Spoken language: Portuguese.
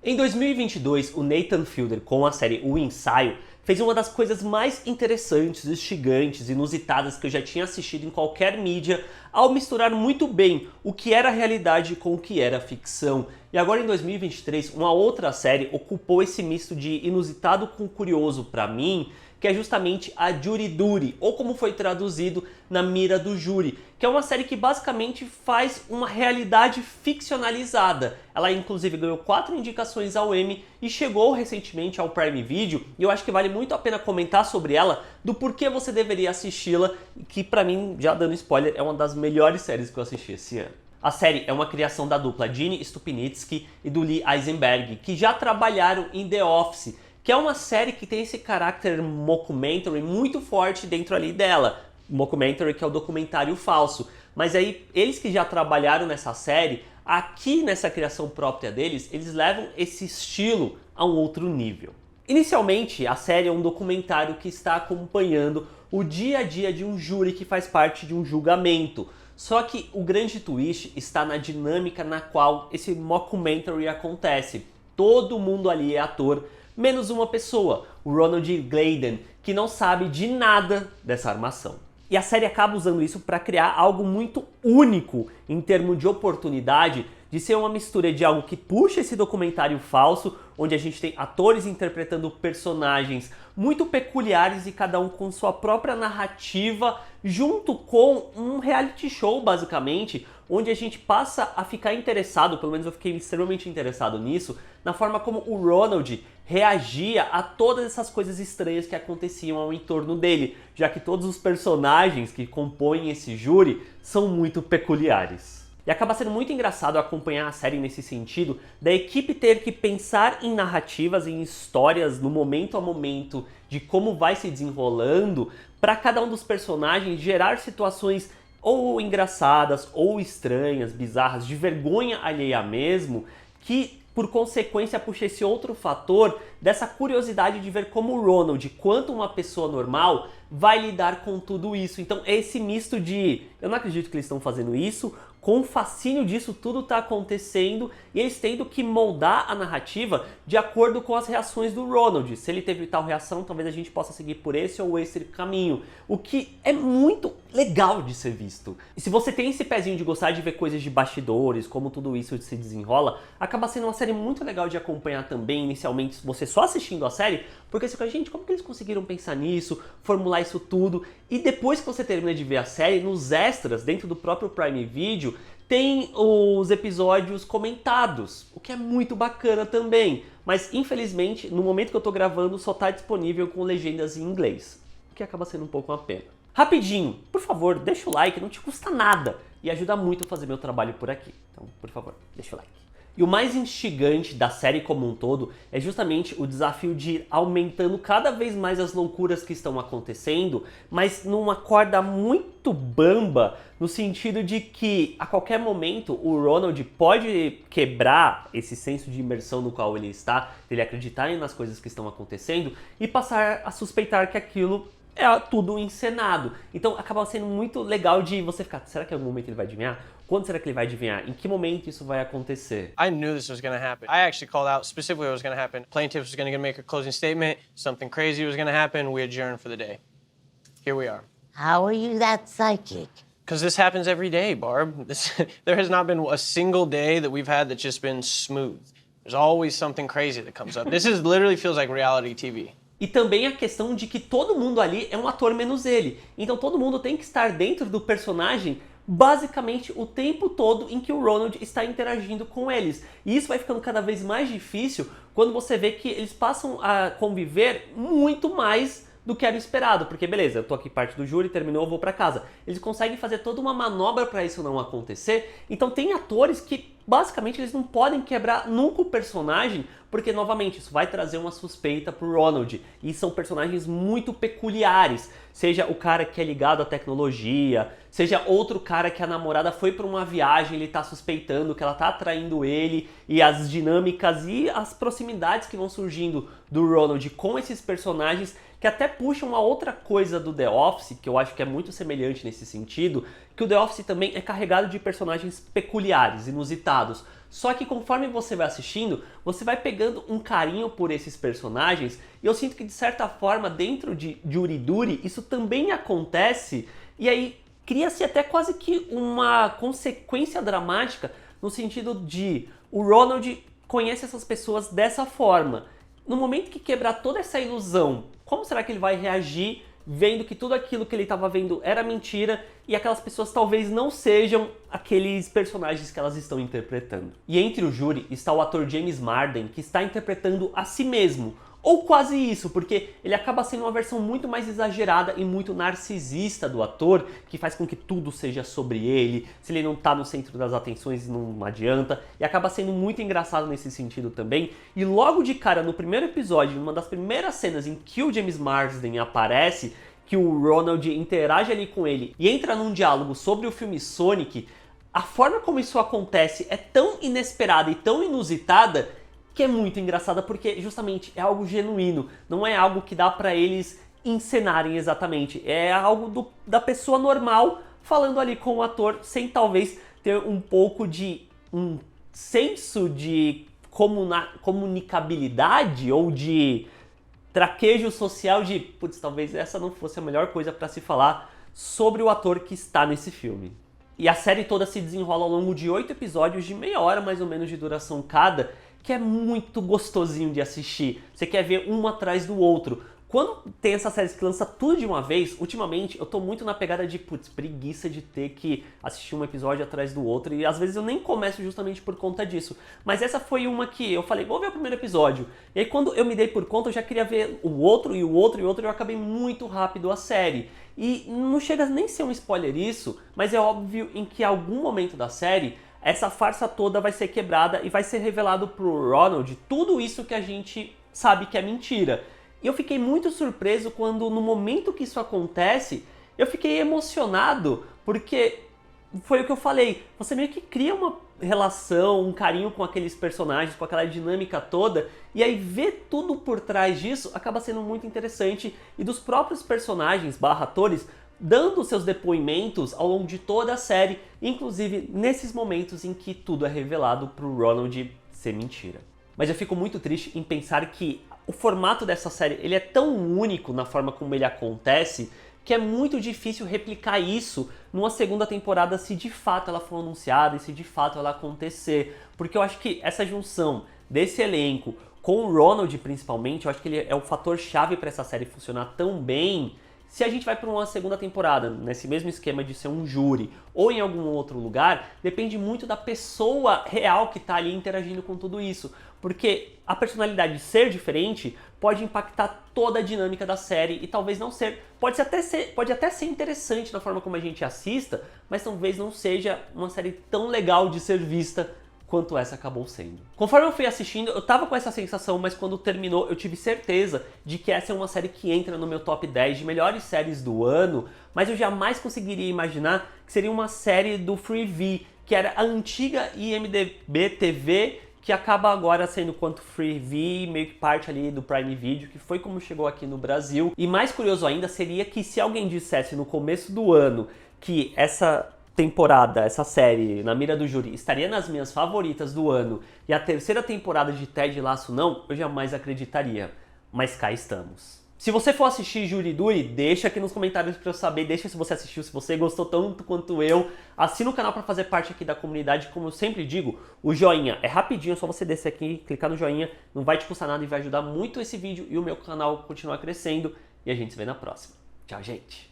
Em 2022, o Nathan Fielder, com a série O Ensaio, fez uma das coisas mais interessantes, instigantes, inusitadas que eu já tinha assistido em qualquer mídia, ao misturar muito bem o que era realidade com o que era ficção. E agora em 2023, uma outra série ocupou esse misto de inusitado com curioso para mim, que é justamente a Jury Duty, ou como foi traduzido, Na Mira do Júri, que é uma série que basicamente faz uma realidade ficcionalizada. Ela inclusive ganhou 4 indicações ao Emmy e chegou recentemente ao Prime Video, e eu acho que vale muito a pena comentar sobre ela, do porquê você deveria assisti-la, que pra mim, já dando spoiler, é uma das melhores séries que eu assisti esse ano. A série é uma criação da dupla Gene Stupnitsky e do Lee Eisenberg, que já trabalharam em The Office, que é uma série que tem esse caráter mockumentary muito forte dentro ali dela. Mockumentary, que é o documentário falso. Mas aí, eles que já trabalharam nessa série, aqui nessa criação própria deles, eles levam esse estilo a um outro nível. Inicialmente, a série é um documentário que está acompanhando o dia a dia de um júri que faz parte de um julgamento. Só que o grande twist está na dinâmica na qual esse mockumentary acontece. Todo mundo ali é ator, menos uma pessoa, o Ronald Gladen, que não sabe de nada dessa armação. E a série acaba usando isso para criar algo muito único em termos de oportunidade de ser uma mistura de algo que puxa esse documentário falso, onde a gente tem atores interpretando personagens muito peculiares e cada um com sua própria narrativa, junto com um reality show, basicamente, onde a gente passa a ficar interessado, pelo menos eu fiquei extremamente interessado nisso, na forma como o Ronald reagia a todas essas coisas estranhas que aconteciam ao entorno dele, já que todos os personagens que compõem esse júri são muito peculiares. E acaba sendo muito engraçado acompanhar a série nesse sentido, da equipe ter que pensar em narrativas, em histórias no momento a momento de como vai se desenrolando, para cada um dos personagens gerar situações ou engraçadas, ou estranhas, bizarras, de vergonha alheia mesmo, que por consequência puxa esse outro fator dessa curiosidade de ver como o Ronald, quanto uma pessoa normal, vai lidar com tudo isso. Então é esse misto de, eu não acredito que eles estão fazendo isso, com o fascínio disso tudo tá acontecendo e eles tendo que moldar a narrativa de acordo com as reações do Ronald. Se ele teve tal reação, talvez a gente possa seguir por esse ou esse caminho. O que é muito legal de ser visto. E se você tem esse pezinho de gostar de ver coisas de bastidores, como tudo isso se desenrola, acaba sendo uma série muito legal de acompanhar também, inicialmente, você só assistindo a série, porque você fica, gente, como que eles conseguiram pensar nisso, formular isso tudo? E depois que você termina de ver a série, nos extras, dentro do próprio Prime Video, tem os episódios comentados, o que é muito bacana também. Mas, infelizmente, no momento que eu tô gravando, só tá disponível com legendas em inglês, o que acaba sendo um pouco uma pena. Rapidinho, por favor, deixa o like, não te custa nada e ajuda muito a fazer meu trabalho por aqui. Então, por favor, deixa o like. E o mais instigante da série como um todo é justamente o desafio de ir aumentando cada vez mais as loucuras que estão acontecendo, mas numa corda muito bamba, no sentido de que a qualquer momento o Ronald pode quebrar esse senso de imersão no qual ele está, ele acreditar nas coisas que estão acontecendo e passar a suspeitar que aquilo é tudo encenado. Então acaba sendo muito legal de você ficar, será que em algum momento ele vai adivinhar? Quando será que ele vai adivinhar? Em que momento isso vai acontecer? I knew this was going to happen. I actually called out specifically what was going to happen. Plaintiff was going to make a closing statement. Something crazy was going to happen. We adjourned for the day. Here we are. How are you that psychic? Because this happens every day, Barb. There has not been a single day that we've had that's just been smooth. There's always something crazy that comes up. This literally feels like reality TV. E também a questão de que todo mundo ali é um ator menos ele. Então todo mundo tem que estar dentro do personagem basicamente o tempo todo em que o Ronald está interagindo com eles. E isso vai ficando cada vez mais difícil quando você vê que eles passam a conviver muito mais do que era esperado, porque beleza, eu tô aqui parte do júri, terminou, eu vou pra casa. Eles conseguem fazer toda uma manobra para isso não acontecer, então tem atores que basicamente eles não podem quebrar nunca o personagem, porque novamente isso vai trazer uma suspeita pro Ronald, e são personagens muito peculiares, seja o cara que é ligado à tecnologia, seja outro cara que a namorada foi para uma viagem, ele tá suspeitando que ela tá atraindo ele, e as dinâmicas e as proximidades que vão surgindo do Ronald com esses personagens que até puxa uma outra coisa do The Office, que eu acho que é muito semelhante nesse sentido, que o The Office também é carregado de personagens peculiares, inusitados. Só que conforme você vai assistindo, você vai pegando um carinho por esses personagens, e eu sinto que de certa forma dentro de Juriduri isso também acontece, e aí cria-se até quase que uma consequência dramática no sentido de o Ronald conhece essas pessoas dessa forma. No momento que quebrar toda essa ilusão, como será que ele vai reagir vendo que tudo aquilo que ele estava vendo era mentira e aquelas pessoas talvez não sejam aqueles personagens que elas estão interpretando? E entre o júri está o ator James Marden, que está interpretando a si mesmo. Ou quase isso, porque ele acaba sendo uma versão muito mais exagerada e muito narcisista do ator, que faz com que tudo seja sobre ele, se ele não tá no centro das atenções não adianta, e acaba sendo muito engraçado nesse sentido também. E logo de cara, no primeiro episódio, numa das primeiras cenas em que o James Marsden aparece, que o Ronald interage ali com ele e entra num diálogo sobre o filme Sonic, a forma como isso acontece é tão inesperada e tão inusitada que é muito engraçada porque justamente é algo genuíno, não é algo que dá pra eles encenarem exatamente, é algo da pessoa normal falando ali com o ator sem talvez ter um pouco de um senso de comunicabilidade ou de traquejo social de, putz, talvez essa não fosse a melhor coisa pra se falar sobre o ator que está nesse filme. E a série toda se desenrola ao longo de 8 episódios de meia hora mais ou menos de duração cada, que é muito gostosinho de assistir. Você quer ver um atrás do outro. Quando tem essas séries que lança tudo de uma vez, ultimamente eu tô muito na pegada de, putz, preguiça de ter que assistir um episódio atrás do outro, e às vezes eu nem começo justamente por conta disso. Mas essa foi uma que eu falei, vou ver o primeiro episódio. E aí quando eu me dei por conta, eu já queria ver o outro, e o outro, e o outro, e eu acabei muito rápido a série. E não chega nem a ser um spoiler isso, mas é óbvio em que em algum momento da série, essa farsa toda vai ser quebrada e vai ser revelado pro Ronald tudo isso que a gente sabe que é mentira. E eu fiquei muito surpreso quando, no momento que isso acontece, eu fiquei emocionado, porque foi o que eu falei, você meio que cria uma relação, um carinho com aqueles personagens, com aquela dinâmica toda, e aí ver tudo por trás disso acaba sendo muito interessante, e dos próprios personagens / atores dando seus depoimentos ao longo de toda a série, inclusive nesses momentos em que tudo é revelado pro Ronald ser mentira. Mas eu fico muito triste em pensar que o formato dessa série ele é tão único na forma como ele acontece, que é muito difícil replicar isso numa segunda temporada se de fato ela for anunciada e se de fato ela acontecer. Porque eu acho que essa junção desse elenco com o Ronald principalmente, eu acho que ele é o fator chave para essa série funcionar tão bem. Se a gente vai para uma segunda temporada, nesse mesmo esquema de ser um júri, ou em algum outro lugar, depende muito da pessoa real que está ali interagindo com tudo isso. Porque a personalidade ser diferente pode impactar toda a dinâmica da série e talvez não ser... Pode até ser interessante na forma como a gente assista, mas talvez não seja uma série tão legal de ser vista quanto essa acabou sendo. Conforme eu fui assistindo, eu tava com essa sensação, mas quando terminou eu tive certeza de que essa é uma série que entra no meu top 10 de melhores séries do ano, mas eu jamais conseguiria imaginar que seria uma série do Freevee, que era a antiga IMDb TV, que acaba agora sendo quanto Freevee, meio que parte ali do Prime Video, que foi como chegou aqui no Brasil. E mais curioso ainda seria que se alguém dissesse no começo do ano que essa temporada, essa série, Na Mira do Júri, estaria nas minhas favoritas do ano e a terceira temporada de Ted Lasso não, eu jamais acreditaria. Mas cá estamos. Se você for assistir Juriduri, deixa aqui nos comentários pra eu saber, deixa se você assistiu, se você gostou tanto quanto eu. Assina o canal pra fazer parte aqui da comunidade, como eu sempre digo, o joinha é rapidinho, é só você descer aqui, clicar no joinha, não vai te custar nada e vai ajudar muito esse vídeo e o meu canal continuar crescendo. E a gente se vê na próxima. Tchau, gente!